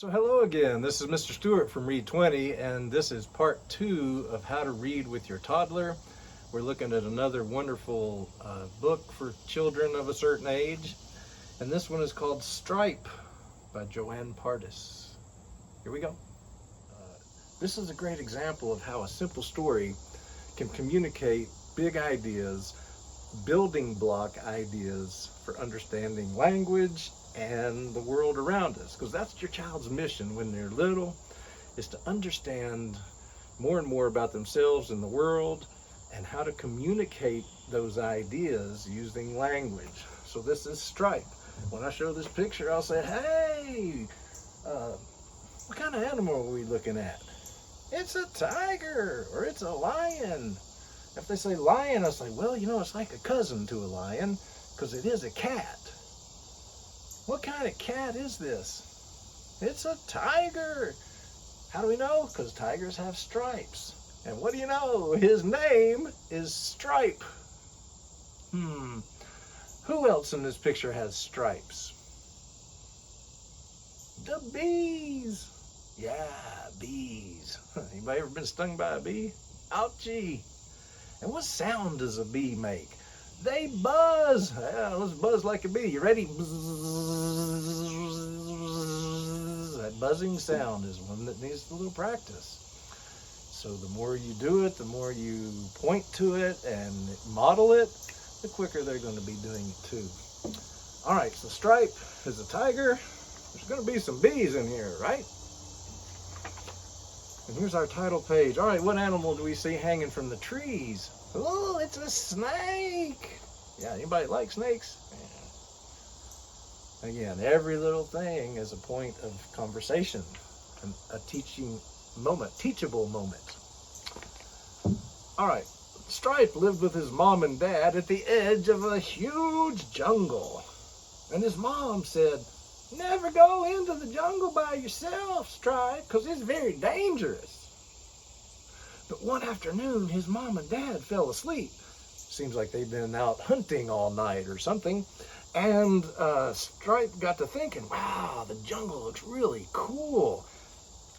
So hello again, this is Mr. Stewart from Read 20, and this is part 2 of how to read with your toddler. We're looking at another wonderful book for children of a certain age, and this one is called Stripe by Joanne Partis. Here we go. This is a great example of how a simple story can communicate big ideas, building block ideas for understanding language and the world around us, because that's your child's mission when they're little, is to understand more and more about themselves and the world and how to communicate those ideas using language. So this is Stripe. When I show this picture, I'll say, hey, what kind of animal are we looking at? It's a tiger or it's a lion. If they say lion, I'll say, well, you know, it's like a cousin to a lion because it is a cat. What kind of cat is this? It's a tiger. How do we know? Because tigers have stripes. And what do you know? His name is Stripe. Who else in this picture has stripes? The bees. Yeah, bees. Anybody ever been stung by a bee? Ouchie. And what sound does a bee make? They buzz. Yeah, let's buzz like a bee. You ready? That buzzing sound is one that needs a little practice. So the more you do it, the more you point to it and model it, the quicker they're going to be doing it too. All right, so Stripe is a tiger. There's going to be some bees in here, right? And here's our title page. All right, what animal do we see hanging from the trees? Oh, it's a snake. Yeah, anybody like snakes? Yeah. Again, every little thing is a point of conversation and a teachable moment. All right, Stripe lived with his mom and dad at the edge of a huge jungle. And his mom said, never go into the jungle by yourself, Stripe, because it's very dangerous. But one afternoon, his mom and dad fell asleep. Seems like they'd been out hunting all night or something. And Stripe got to thinking, wow, the jungle looks really cool.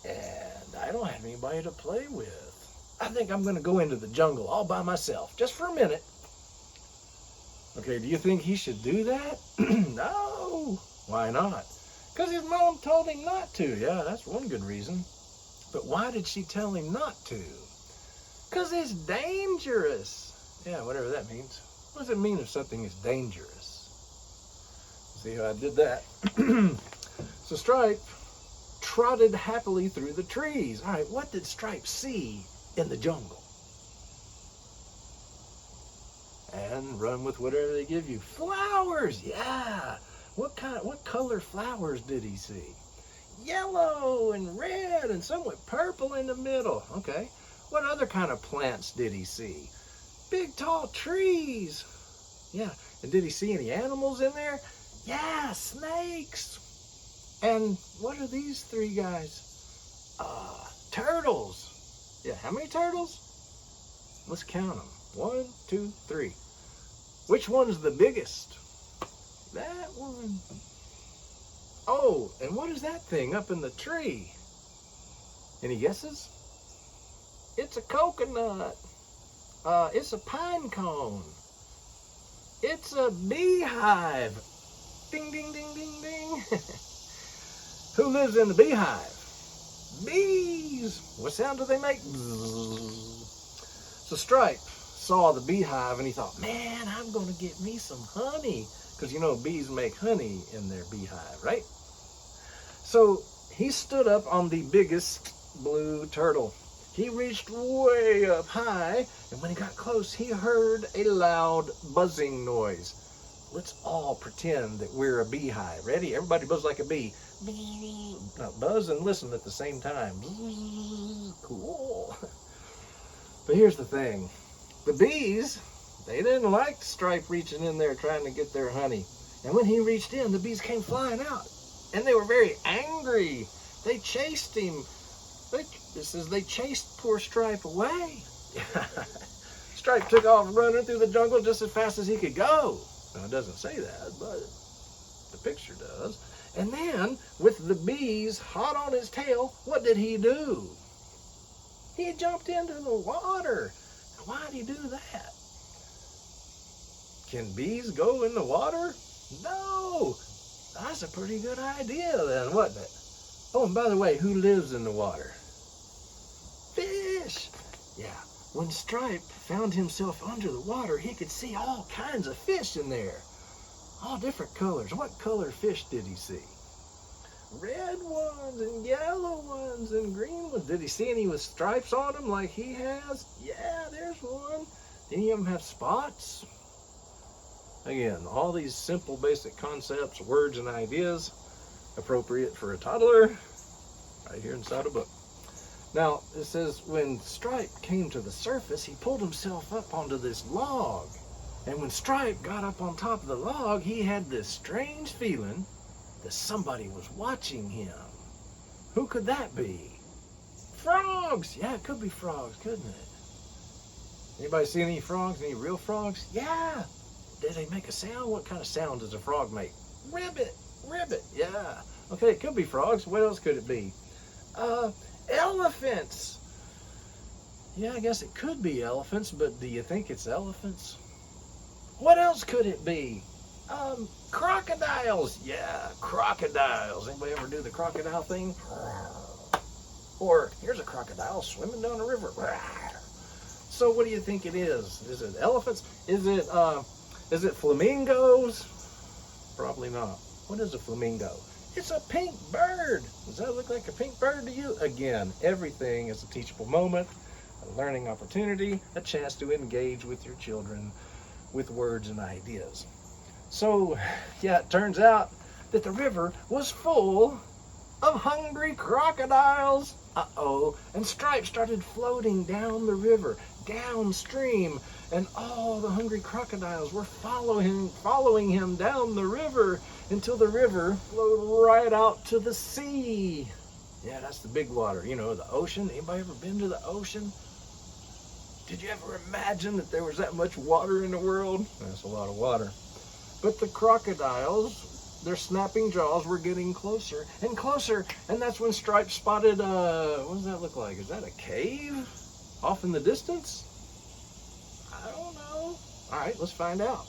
And I don't have anybody to play with. I think I'm going to go into the jungle all by myself, just for a minute. Okay, do you think he should do that? No. Why not? Because his mom told him not to. Yeah, that's one good reason. But why did she tell him not to? Because it's dangerous. Yeah, whatever that means. What does it mean if something is dangerous? See how I did that? So Stripe trotted happily through the trees. All right, what did Stripe see in the jungle? And run with whatever they give you. Flowers, yeah. What color flowers did he see? Yellow and red and some with purple in the middle. Okay. What other kind of plants did he see? Big tall trees. Yeah. And did he see any animals in there? Yeah, snakes. And what are these three guys? Turtles. Yeah, how many turtles? Let's count them. 1, 2, 3. Which one's the biggest? That one. Oh, and what is that thing up in the tree? Any guesses? It's a coconut. It's a pine cone. It's a beehive. Ding, ding, ding, ding, ding. Who lives in the beehive? Bees. What sound do they make? So Stripe saw the beehive and he thought, man, I'm going to get me some honey. Because you know bees make honey in their beehive, right? So he stood up on the biggest blue turtle. He reached way up high, and when he got close, he heard a loud buzzing noise. Let's all pretend that we're a beehive. Ready? Everybody buzz like a bee. Now buzz and listen at the same time. Cool. But here's the thing. The bees, they didn't like Stripe reaching in there trying to get their honey. And when he reached in, the bees came flying out. And they were very angry. They chased him. They chased poor Stripe away. Stripe took off running through the jungle just as fast as he could go. Now, it doesn't say that, but the picture does. And then, with the bees hot on his tail, what did he do? He jumped into the water. Why'd he do that? Can bees go in the water? No. That's a pretty good idea then, wasn't it? Oh, and by the way, who lives in the water? Fish. Yeah. When Stripe found himself under the water, he could see all kinds of fish in there. All different colors. What color fish did he see? Red ones and yellow ones and green ones. Did he see any with stripes on them like he has? Yeah, there's one. Any of them have spots? Again, all these simple basic concepts, words, and ideas appropriate for a toddler right here inside a book. Now, it says, when Stripe came to the surface, he pulled himself up onto this log. And when Stripe got up on top of the log, he had this strange feeling that somebody was watching him. Who could that be? Frogs! Yeah, it could be frogs, couldn't it? Anybody see any frogs? Any real frogs? Yeah! Did they make a sound? What kind of sound does a frog make? Ribbit! Ribbit! Yeah. Okay, it could be frogs. What else could it be? Elephants! Yeah, I guess it could be elephants, but do you think it's elephants? What else could it be? Crocodiles! Yeah, crocodiles. Anybody ever do the crocodile thing? Or, here's a crocodile swimming down a river. So what do you think it is? Is it elephants? Is it flamingos? Probably not. What is a flamingo? It's a pink bird. Does that look like a pink bird to you? Again, everything is a teachable moment, a learning opportunity, a chance to engage with your children with words and ideas. So, yeah, it turns out that the river was full of hungry crocodiles. Uh-oh. And Stripe started floating down the river, downstream, and all the hungry crocodiles were following him down the river until the river flowed right out to the sea. Yeah, that's the big water. You know, the ocean. Anybody ever been to the ocean? Did you ever imagine that there was that much water in the world? That's a lot of water. But the crocodiles, their snapping jaws were getting closer and closer. And that's when Stripe spotted, what does that look like? Is that a cave off in the distance? I don't know. All right, let's find out.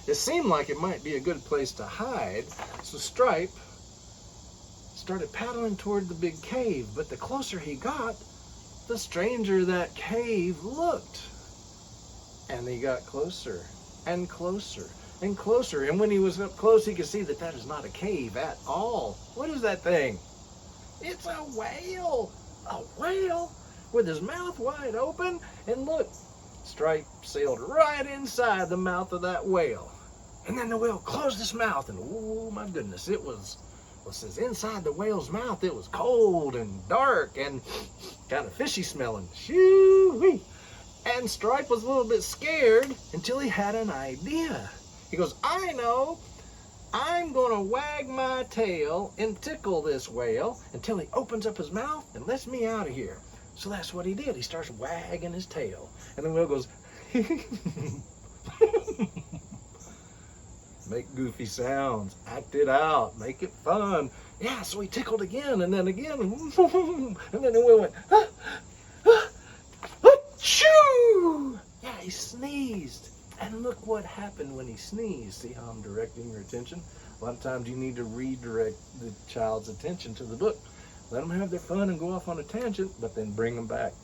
It seemed like it might be a good place to hide. So Stripe started paddling toward the big cave. But the closer he got, the stranger that cave looked. And he got closer and closer and closer. And when he was up close, he could see that that is not a cave at all. What is that thing? It's a whale. A whale with his mouth wide open. And look, Stripe sailed right inside the mouth of that whale. And then the whale closed his mouth, and oh my goodness, it was inside the whale's mouth, it was cold and dark and kind of fishy smelling. Shoo-wee. And Stripe was a little bit scared until he had an idea. He goes, I know, I'm gonna wag my tail and tickle this whale until he opens up his mouth and lets me out of here. So that's what he did. He starts wagging his tail. And the whale goes, make goofy sounds, act it out, make it fun. Yeah, so he tickled again and then again. And then the whale went, achoo! Yeah, he sneezed. And look what happened when he sneezed. See how I'm directing your attention? A lot of times you need to redirect the child's attention to the book. Let them have their fun and go off on a tangent, but then bring them back.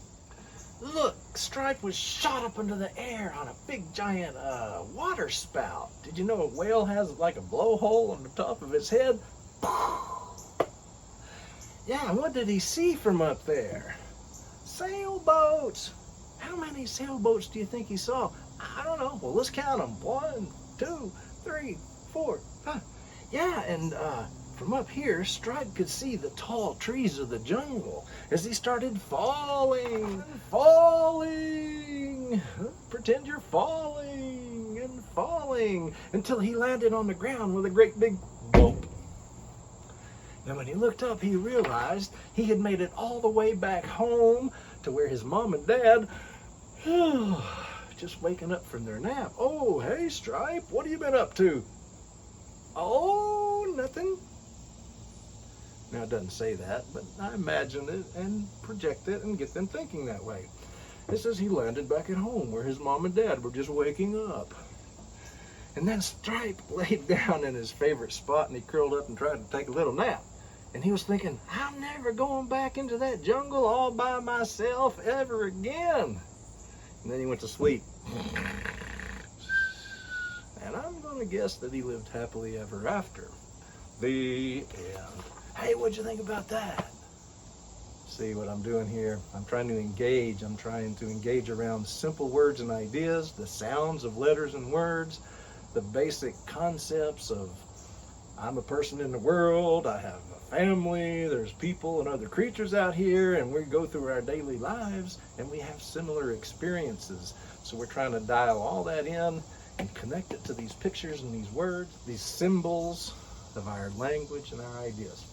Look, Stripe was shot up into the air on a big giant water spout. Did you know a whale has like a blowhole on the top of its head? Yeah, and what did he see from up there? Sailboats. How many sailboats do you think he saw? I don't know. Well, let's count them. 1, 2, 3, 4, 5. Yeah, and from up here, Stripe could see the tall trees of the jungle as he started falling, falling. Pretend you're falling and falling until he landed on the ground with a great big bump. And when he looked up, he realized he had made it all the way back home to where his mom and dad just waking up from their nap. Oh, hey, Stripe, what have you been up to? Oh, nothing. Now, it doesn't say that, but I imagine it and project it and get them thinking that way. It says he landed back at home where his mom and dad were just waking up. And then Stripe laid down in his favorite spot and he curled up and tried to take a little nap. And he was thinking, I'm never going back into that jungle all by myself ever again. And then he went to sleep. And I'm going to guess that he lived happily ever after. The end. Hey, what'd you think about that? See what I'm doing here? I'm trying to engage. I'm trying to engage around simple words and ideas, the sounds of letters and words, the basic concepts of I'm a person in the world, I have a family, there's people and other creatures out here, and we go through our daily lives and we have similar experiences. So we're trying to dial all that in and connect it to these pictures and these words, these symbols of our language and our ideas.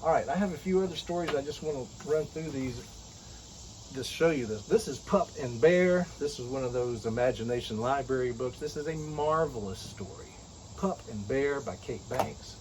All right, I have a few other stories. I just want to run through these, just show you this. This is Pup and Bear. This is one of those imagination library books. This is a marvelous story. Pup and Bear by Kate Banks.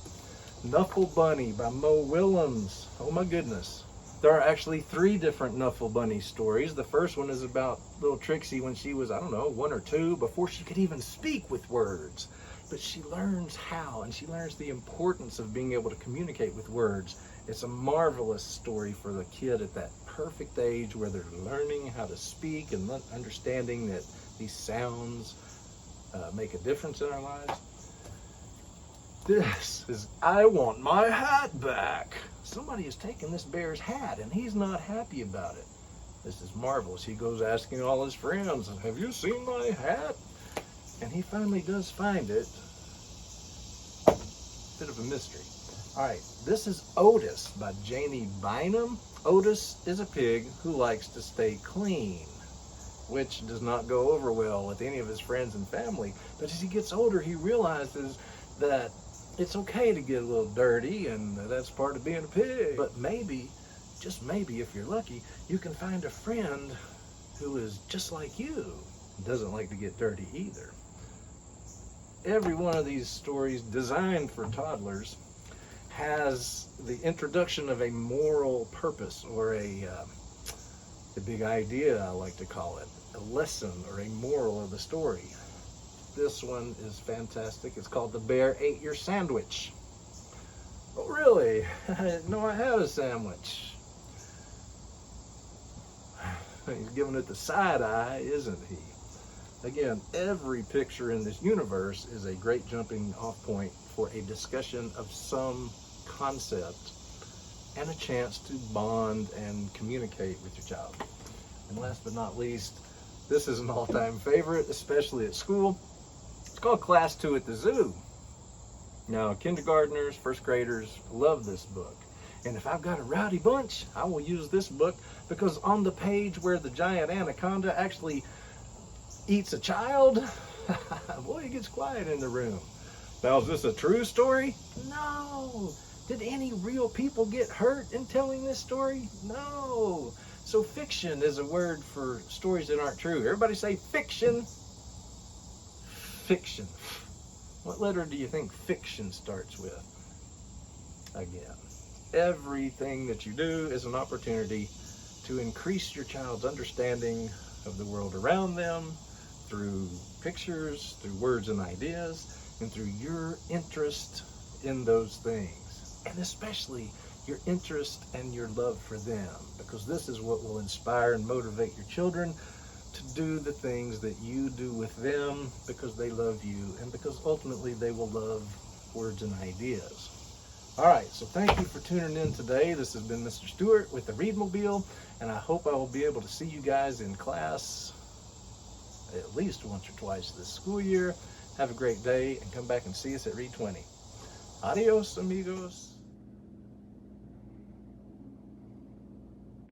Knuckle Bunny by Mo Willems. Oh my goodness. There are actually 3 different Knuckle Bunny stories. The first one is about little Trixie when she was, I don't know, 1 or 2, before she could even speak with words. But she learns how, and she learns the importance of being able to communicate with words. It's a marvelous story for the kid at that perfect age where they're learning how to speak and understanding that these sounds make a difference in our lives. This is I Want My Hat Back. Somebody has taken this bear's hat and he's not happy about it. This is marvelous. He goes asking all his friends, have you seen my hat? And he finally does find it. Bit of a mystery. All right, this is Otis by Janie Bynum. Otis is a pig who likes to stay clean, which does not go over well with any of his friends and family. But as he gets older, he realizes that it's okay to get a little dirty, and that's part of being a pig. But maybe, just maybe, if you're lucky, you can find a friend who is just like you, doesn't like to get dirty either. Every one of these stories designed for toddlers has the introduction of a moral purpose, or a big idea, I like to call it, a lesson or a moral of the story. This one is fantastic. It's called The Bear Ate Your Sandwich. Oh, really? I didn't know I had a sandwich. He's giving it the side eye, isn't he? Again, every picture in this universe is a great jumping off point for a discussion of some concept and a chance to bond and communicate with your child. And last but not least, this is an all-time favorite, especially at school. It's called Class 2 at the Zoo. Now, kindergartners, first graders love this book. And if I've got a rowdy bunch, I will use this book, because on the page where the giant anaconda actually eats a child, boy, it gets quiet in the room. Now, is this a true story? No. Did any real people get hurt in telling this story? No. So fiction is a word for stories that aren't true. Everybody say fiction. Fiction. What letter do you think fiction starts with? Again, everything that you do is an opportunity to increase your child's understanding of the world around them through pictures, through words and ideas, and through your interest in those things. And especially your interest and your love for them, because this is what will inspire and motivate your children to do the things that you do with them, because they love you and because ultimately they will love words and ideas. All right, so thank you for tuning in today. This has been Mr. Stewart with the Readmobile, and I hope I will be able to see you guys in class at least once or twice this school year. Have a great day and come back and see us at Read 20. Adios, amigos.